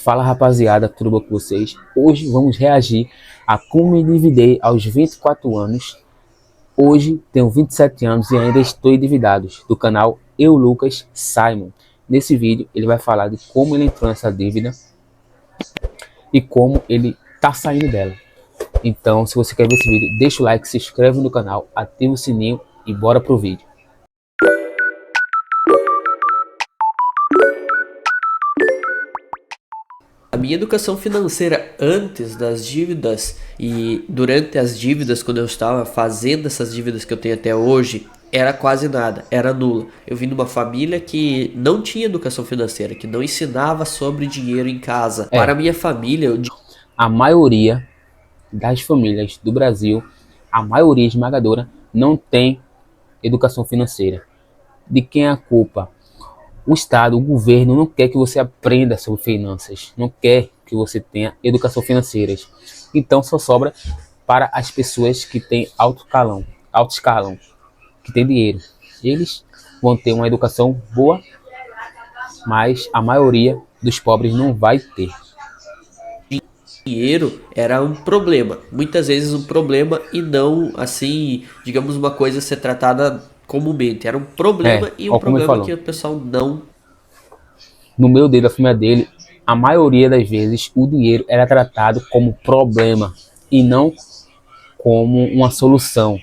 Fala rapaziada, tudo bom com vocês? Hoje vamos reagir a como me endividei aos 24 anos. Hoje tenho 27 anos e ainda estou endividado, do canal Eu Lucas Simon. Nesse vídeo ele vai falar de como ele entrou nessa dívida e como ele tá saindo dela. Então, se você quer ver esse vídeo, deixa o like, se inscreve no canal, ativa o sininho e bora pro vídeo. A minha educação financeira antes das dívidas e durante as dívidas, quando eu estava fazendo essas dívidas que eu tenho até hoje, era quase nada, era nula. Eu vim de uma família que não tinha educação financeira, que não ensinava sobre dinheiro em casa. Para a minha família, a maioria das famílias do Brasil, a maioria esmagadora, não tem educação financeira. De quem é a culpa? O Estado, o governo não quer que você aprenda sobre finanças, não quer que você tenha educação financeira. Então só sobra para as pessoas que têm alto escalão, que têm dinheiro. Eles vão ter uma educação boa, mas a maioria dos pobres não vai ter. dinheiro era um problema, muitas vezes um problema e não assim, digamos, uma coisa a ser tratada comumente. Era um problema e um problema que o pessoal não... No meio dele, a família dele, a maioria das vezes o dinheiro era tratado como problema e não como uma solução.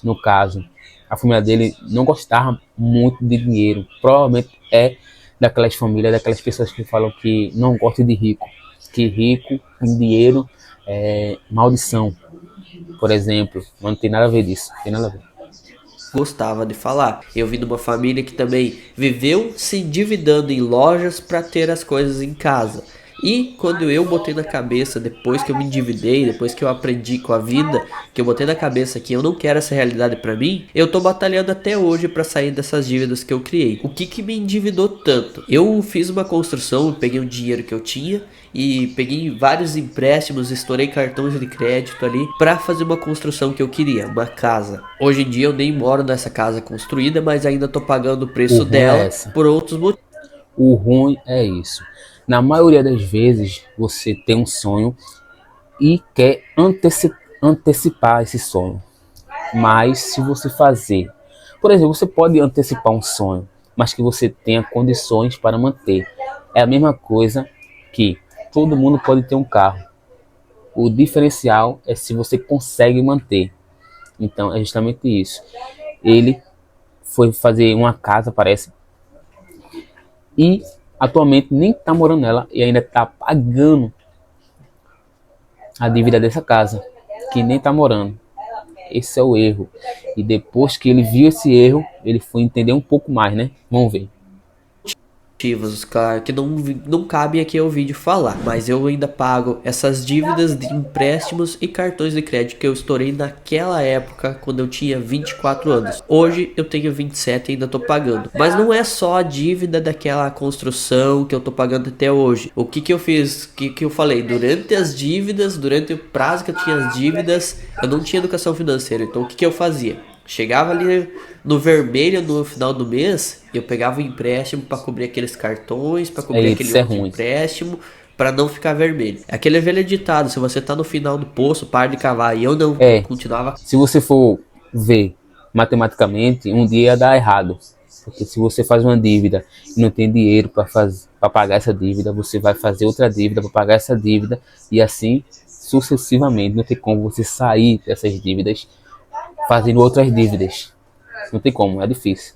No caso, a família dele não gostava muito de dinheiro. Provavelmente é daquelas famílias, daquelas pessoas que falam que não gostam de rico, que rico em dinheiro é maldição, por exemplo. Mas não tem nada a ver disso, não tem nada a ver. Gostava de falar. Eu vim de uma família que também viveu se endividando em lojas para ter as coisas em casa. E quando eu botei na cabeça, depois que eu me endividei, depois que eu aprendi com a vida, que eu botei na cabeça que eu não quero essa realidade para mim, eu tô batalhando até hoje para sair dessas dívidas que eu criei. O que me endividou tanto? Eu fiz uma construção, eu peguei o dinheiro que eu tinha e peguei vários empréstimos, estourei cartões de crédito ali para fazer uma construção que eu queria, uma casa. Hoje em dia eu nem moro nessa casa construída, mas ainda tô pagando o preço dela por outros motivos. O ruim é isso. Na maioria das vezes você tem um sonho e quer antecipar esse sonho. Mas se você fazer, por exemplo, você pode antecipar um sonho, mas que você tenha condições para manter. É a mesma coisa que todo mundo pode ter um carro. O diferencial é se você consegue manter. Então é justamente isso. Ele foi fazer uma casa, parece, e atualmente nem está morando nela e ainda está pagando a dívida dessa casa, que nem está morando. Esse é o erro. E depois que ele viu esse erro, ele foi entender um pouco mais, né? Vamos ver. Claro, que não cabe aqui ao vídeo falar, mas eu ainda pago essas dívidas de empréstimos e cartões de crédito que eu estourei naquela época quando eu tinha 24 anos. Hoje eu tenho 27 e ainda tô pagando. Mas não é só a dívida daquela construção que eu tô pagando até hoje. O que eu fiz, que eu falei, durante as dívidas, durante o prazo que eu tinha as dívidas, eu não tinha educação financeira. Então o que eu fazia? Chegava ali no vermelho no final do mês, eu pegava o empréstimo para cobrir aqueles cartões, para cobrir aquele outro empréstimo, para não ficar vermelho. Aquele velho ditado, se você tá no final do poço, para de cavar. E eu não continuava. Se você for ver matematicamente, um dia dá errado. Porque se você faz uma dívida e não tem dinheiro para pagar essa dívida, você vai fazer outra dívida para pagar essa dívida e assim sucessivamente. Não tem como você sair dessas dívidas fazendo outras dívidas. Não tem como, é difícil.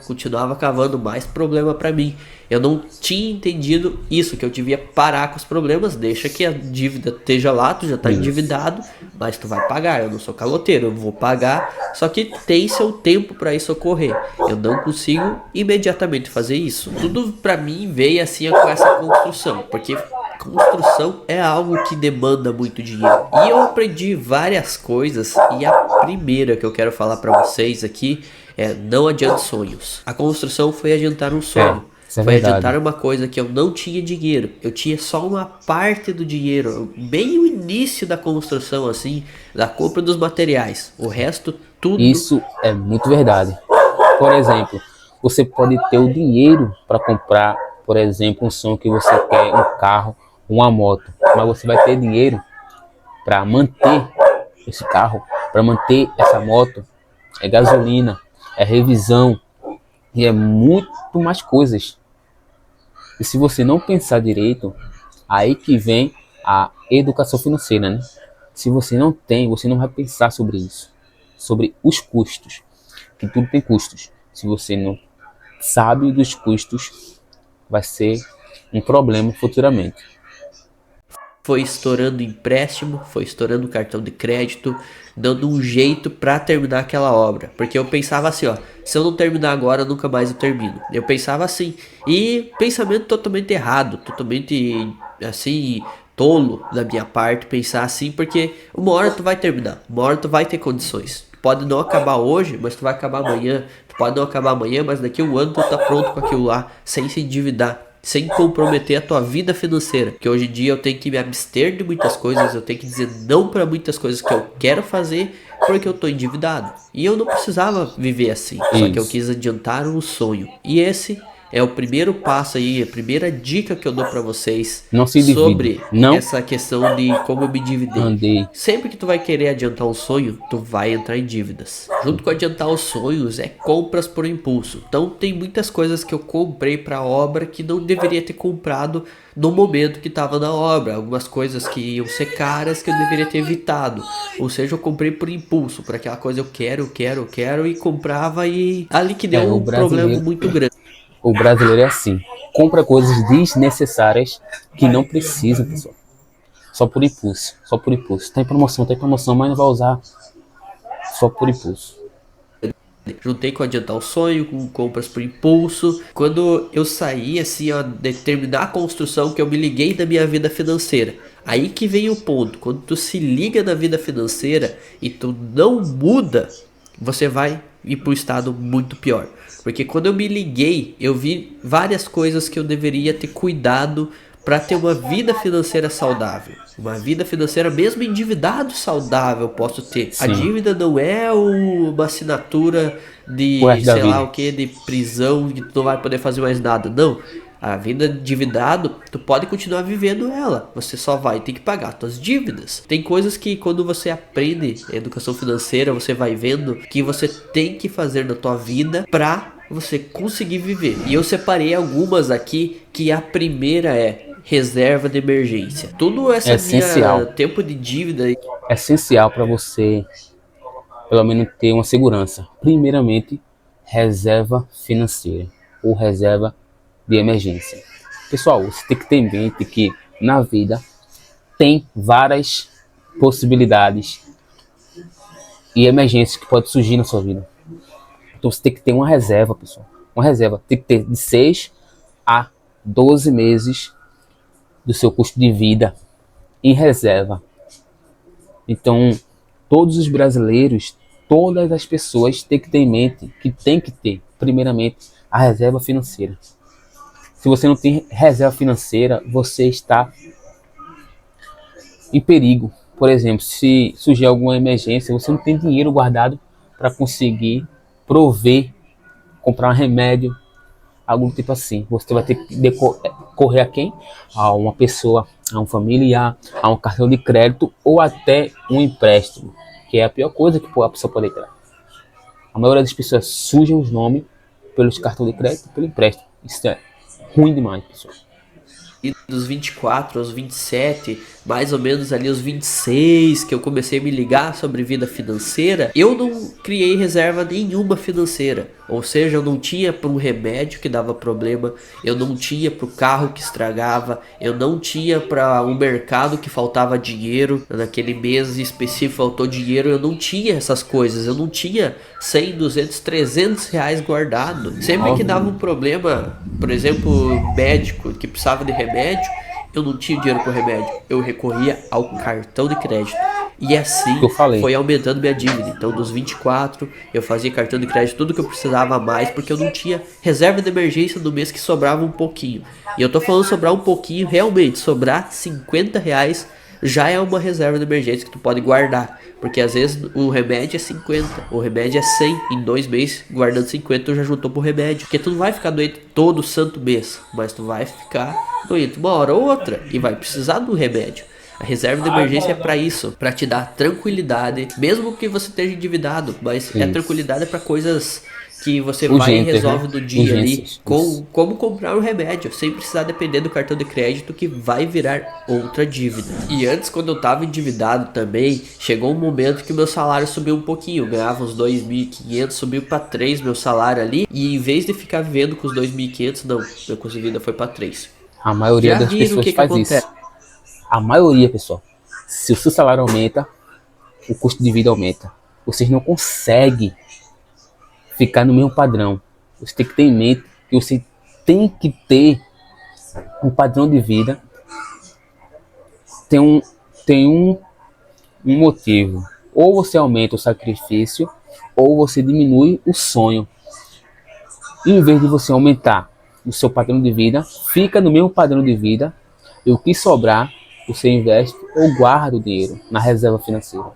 Continuava cavando mais problema para mim. Eu não tinha entendido isso, que eu devia parar com os problemas. Deixa que a dívida esteja lá, tu já tá endividado, mas tu vai pagar. Eu não sou caloteiro, eu vou pagar, só que tem seu tempo para isso ocorrer. Eu não consigo imediatamente fazer isso. Tudo para mim veio assim com essa construção, porque construção é algo que demanda muito dinheiro. E eu aprendi várias coisas, e a primeira que eu quero falar para vocês aqui é: não adianta sonhos. A construção foi adiantar um sonho. Foi adiantar uma coisa que eu não tinha dinheiro. Eu tinha só uma parte do dinheiro, bem o início da construção, assim, da compra dos materiais. O resto, tudo... Isso é muito verdade. Por exemplo, você pode ter o dinheiro para comprar Por exemplo, um sonho que você quer, um carro, uma moto, mas você vai ter dinheiro para manter esse carro, para manter essa moto, é gasolina, é revisão e é muito mais coisas. E se você não pensar direito, aí que vem a educação financeira, né? Se você não tem, você não vai pensar sobre isso, sobre os custos, que tudo tem custos. Se você não sabe dos custos, vai ser um problema futuramente. Foi estourando empréstimo, foi estourando cartão de crédito, dando um jeito pra terminar aquela obra. Porque eu pensava assim, ó, se eu não terminar agora, nunca mais eu termino. Eu pensava assim. E pensamento totalmente errado, totalmente assim, tolo da minha parte pensar assim, porque uma hora tu vai terminar, uma hora tu vai ter condições. Tu pode não acabar hoje, mas tu vai acabar amanhã. Tu pode não acabar amanhã, mas daqui a um ano tu tá pronto com aquilo lá, sem se endividar, sem comprometer a tua vida financeira. Que hoje em dia eu tenho que me abster de muitas coisas, eu tenho que dizer não para muitas coisas que eu quero fazer porque eu tô endividado. E eu não precisava viver assim, só que eu Isso. quis adiantar um sonho. E esse é o primeiro passo aí, a primeira dica que eu dou para vocês Não se divide. sobre Não essa questão de como eu me endividei. andei. Sempre que tu vai querer adiantar um sonho, tu vai entrar em dívidas. Junto com adiantar os sonhos é compras por impulso. Então tem muitas coisas que eu comprei para obra que não deveria ter comprado no momento que estava na obra. Algumas coisas que iam ser caras que eu deveria ter evitado. Ou seja, eu comprei por impulso, para aquela coisa eu quero e comprava e ali que deu O um problema brasileiro, muito grande. o brasileiro é assim. Compra coisas desnecessárias que não precisam, pessoal. Só por impulso, só por impulso. Tem promoção, mas não vai usar só por impulso. Juntei com adiantar o sonho, com compras por impulso. Quando eu saí, assim, ó, de terminar a construção, que eu me liguei da minha vida financeira. Aí que vem o ponto. Quando tu se liga na vida financeira e tu não muda, você vai ir para um estado muito pior. Porque quando eu me liguei, eu vi várias coisas que eu deveria ter cuidado para ter uma vida financeira saudável. Uma vida financeira, mesmo endividado, saudável, eu posso ter. A Sim, dívida não é uma assinatura o de, resto da sei lá vida. o que, de prisão, que tu não vai poder fazer mais nada. Não. A vida endividado, tu pode continuar vivendo ela. Você só vai ter que pagar tuas dívidas. Tem coisas que quando você aprende educação financeira, você vai vendo que você tem que fazer na tua vida pra você conseguir viver. E eu separei algumas aqui, que a primeira é reserva de emergência. Tudo É essa minha essencial. tempo de dívida, É essencial para você, pelo menos, ter uma segurança. Primeiramente, reserva financeira ou reserva de emergência. Pessoal, você tem que ter em mente que na vida tem várias possibilidades e emergências que podem surgir na sua vida. Então você tem que ter uma reserva, pessoal. Uma reserva. Tem que ter de 6 a 12 meses do seu custo de vida em reserva. Então, todos os brasileiros, todas as pessoas têm que ter em mente que tem que ter, primeiramente, a reserva financeira. Se você não tem reserva financeira, você está em perigo. Por exemplo, se surgir alguma emergência, você não tem dinheiro guardado para conseguir prover, comprar um remédio, algo do tipo assim. Você vai ter que correr a quem? A uma pessoa, a um familiar, a um cartão de crédito ou até um empréstimo, que é a pior coisa que a pessoa pode ter. A maioria das pessoas sujam os nomes pelos cartões de crédito e pelo empréstimo. Isso é ruim demais, pessoal. dos 24 aos 27, mais ou menos ali aos 26, que eu comecei a me ligar sobre vida financeira, eu não criei reserva nenhuma financeira. Ou seja, eu não tinha para um remédio que dava problema, eu não tinha para o carro que estragava, eu não tinha para um mercado que faltava dinheiro, naquele mês específico faltou dinheiro, eu não tinha essas coisas, eu não tinha 100, 200, 300 reais guardado. Sempre que dava um problema, por exemplo, médico que precisava de remédio, eu não tinha dinheiro para o remédio, eu recorria ao cartão de crédito. E assim Que eu falei. foi aumentando minha dívida. Então, dos 24, eu fazia cartão de crédito, tudo que eu precisava a mais, porque eu não tinha reserva de emergência no mês que sobrava um pouquinho. E eu tô falando sobrar um pouquinho, realmente, sobrar 50 reais já é uma reserva de emergência que tu pode guardar. Porque às vezes o remédio é 50, o remédio é 100. Em 2 meses, guardando 50, tu já juntou pro remédio. Porque tu não vai ficar doente todo santo mês, mas tu vai ficar doente uma hora ou outra e vai precisar do remédio. A reserva de emergência é para isso, para te dar tranquilidade, mesmo que você esteja endividado, mas é tranquilidade para coisas que você vai e resolve do dia ali, como comprar um remédio, sem precisar depender do cartão de crédito que vai virar outra dívida. E antes, quando eu tava endividado também, chegou um momento que meu salário subiu um pouquinho, eu ganhava uns 2.500, subiu para 3 meu salário ali, e em vez de ficar vivendo com os 2.500, não, meu custo de vida foi para 3. A maioria das pessoas faz isso. A maioria, pessoal. Se o seu salário aumenta, o custo de vida aumenta. Vocês não conseguem ficar no mesmo padrão. Você tem que ter em mente que você tem que ter um padrão de vida. Tem um motivo. Ou você aumenta o sacrifício, ou você diminui o sonho. Em vez de você aumentar o seu padrão de vida, fica no mesmo padrão de vida. E o que sobrar, você investe ou guarda o dinheiro na reserva financeira.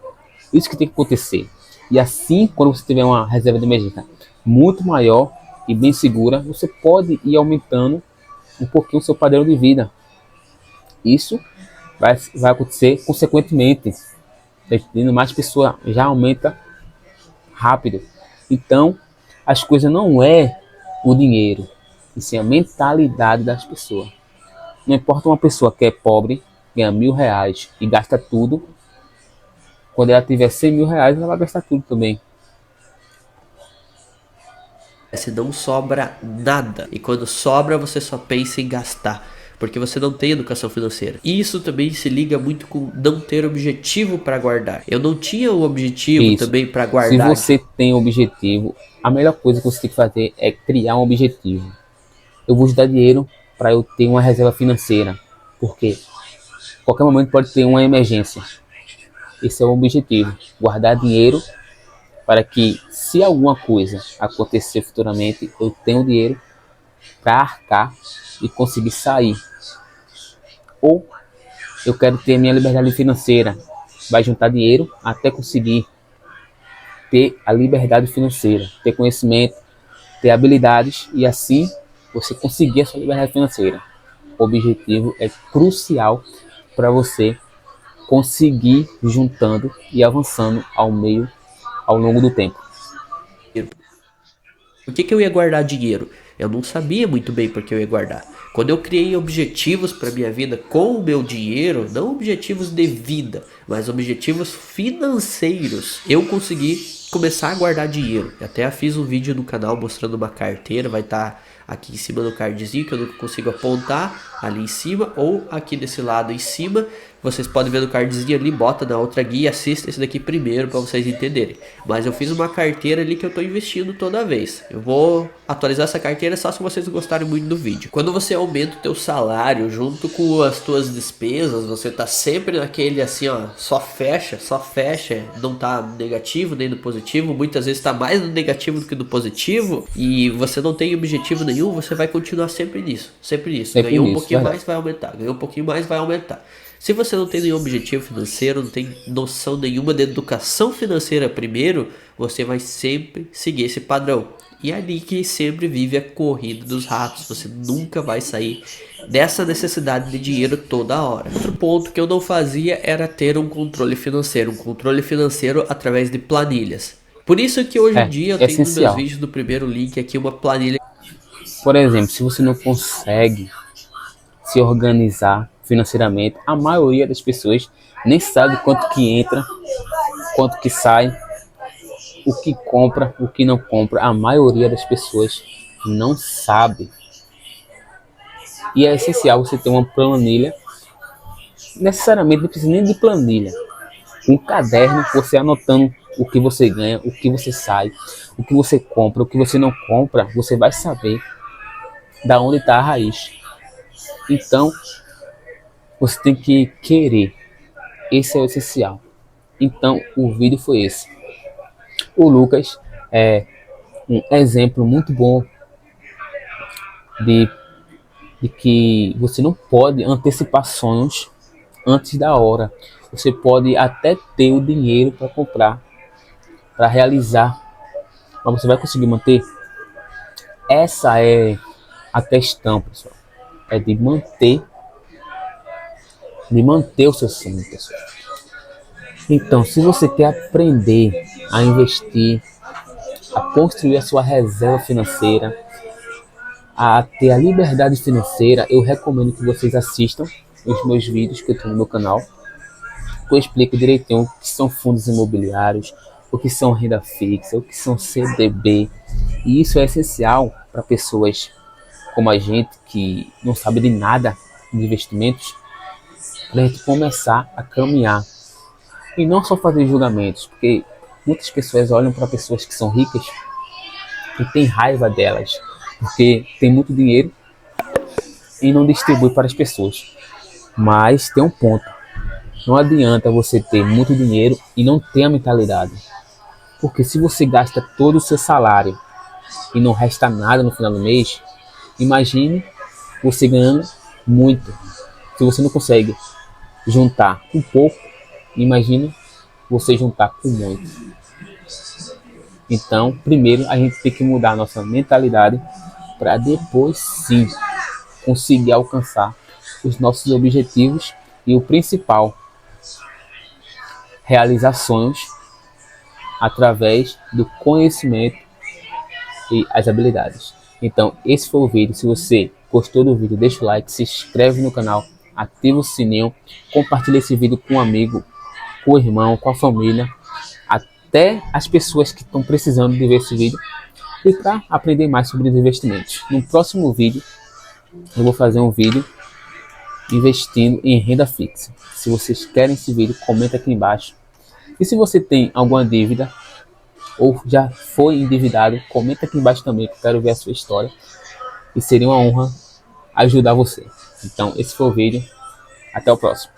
Isso que tem que acontecer. E assim, quando você tiver uma reserva de emergência muito maior e bem segura, você pode ir aumentando um pouquinho o seu padrão de vida. Isso vai acontecer consequentemente. Tá entendendo? Mais pessoas já aumenta rápido. Então, as coisas não é o dinheiro, e sim a mentalidade das pessoas. Não importa uma pessoa que é pobre, ganha R$1.000 e gasta tudo. Quando ela tiver R$100.000, ela vai gastar tudo também. Se não sobra nada. E quando sobra, você só pensa em gastar. Porque você não tem educação financeira. E isso também se liga muito com não ter objetivo para guardar. Eu não tinha um objetivo também para guardar. Se você tem objetivo, a melhor coisa que você tem que fazer é criar um objetivo. Eu vou te dar dinheiro para eu ter uma reserva financeira. Porque qualquer momento pode ter uma emergência. Esse é o objetivo. Guardar dinheiro para que, se alguma coisa acontecer futuramente, eu tenha dinheiro para arcar e conseguir sair. Ou eu quero ter minha liberdade financeira. Vai juntar dinheiro até conseguir ter a liberdade financeira, ter conhecimento, ter habilidades e assim você conseguir a sua liberdade financeira. O objetivo é crucial para você conseguir juntando e avançando ao longo do tempo. Por que eu ia guardar dinheiro? Eu não sabia muito bem porque eu ia guardar. Quando eu criei objetivos para minha vida com o meu dinheiro, não objetivos de vida, mas objetivos financeiros, eu consegui começar a guardar dinheiro. Eu até fiz um vídeo no canal mostrando uma carteira, vai estar aqui em cima do cardzinho, que eu não consigo apontar, ali em cima, ou aqui desse lado em cima. Vocês podem ver no cardzinho ali, bota na outra guia, assista esse daqui primeiro para vocês entenderem. Mas eu fiz uma carteira ali que eu estou investindo toda vez. Eu vou atualizar essa carteira só se vocês gostarem muito do vídeo. Quando você aumenta o teu salário junto com as tuas despesas, você tá sempre naquele assim, ó, só fecha, não tá negativo nem no positivo, muitas vezes tá mais no negativo do que no positivo, e você não tem objetivo nenhum, você vai continuar sempre nisso. Ganhou um pouquinho mais, vai aumentar. Ganhou um pouquinho mais, vai aumentar. Se você não tem nenhum objetivo financeiro, não tem noção nenhuma de educação financeira primeiro, você vai sempre seguir esse padrão. E é ali que sempre vive a corrida dos ratos. Você nunca vai sair dessa necessidade de dinheiro toda hora. Outro ponto que eu não fazia era ter um controle financeiro através de planilhas. Por isso que hoje em dia eu tenho nos meus vídeos do primeiro link aqui uma planilha. Por exemplo, se você não consegue se organizar financeiramente, a maioria das pessoas nem sabe quanto que entra, quanto que sai, o que compra, o que não compra. A maioria das pessoas não sabe. E é essencial você ter uma planilha. Necessariamente não precisa nem de planilha. Um caderno, você anotando o que você ganha, o que você sai, o que você compra, o que você não compra, você vai saber da onde está a raiz. Então, você tem que querer. Esse é o essencial. Então, o vídeo foi esse. O Lucas é um exemplo muito bom de que você não pode antecipar sonhos antes da hora. Você pode até ter o dinheiro para comprar, para realizar, mas você vai conseguir manter? Essa é a questão, pessoal. É de manter o seu sonho, pessoal. Então, se você quer aprender a investir, a construir a sua reserva financeira, a ter a liberdade financeira, eu recomendo que vocês assistam os meus vídeos que eu tenho no meu canal, que eu explico direitinho o que são fundos imobiliários, o que são renda fixa, o que são CDB. E isso é essencial para pessoas como a gente, que não sabe de nada de investimentos, para a gente começar a caminhar. E não só fazer julgamentos, porque muitas pessoas olham para pessoas que são ricas e têm raiva delas, porque tem muito dinheiro e não distribui para as pessoas. Mas tem um ponto: não adianta você ter muito dinheiro e não ter a mentalidade. Porque se você gasta todo o seu salário e não resta nada no final do mês, imagine você ganhando muito. Se você não consegue juntar um pouco, imagine você juntar com muito. Então, primeiro a gente tem que mudar a nossa mentalidade para depois sim conseguir alcançar os nossos objetivos e o principal, realizar sonhos através do conhecimento e as habilidades. Então, esse foi o vídeo. Se você gostou do vídeo, deixa o like, se inscreve no canal, ativa o sininho, compartilha esse vídeo com um amigo, com o irmão, com a família, até as pessoas que estão precisando de ver esse vídeo e para aprender mais sobre os investimentos. No próximo vídeo, eu vou fazer um vídeo investindo em renda fixa. Se vocês querem esse vídeo, comenta aqui embaixo. E se você tem alguma dívida ou já foi endividado, comenta aqui embaixo também, que eu quero ver a sua história e seria uma honra ajudar você. Então, esse foi o vídeo. Até o próximo.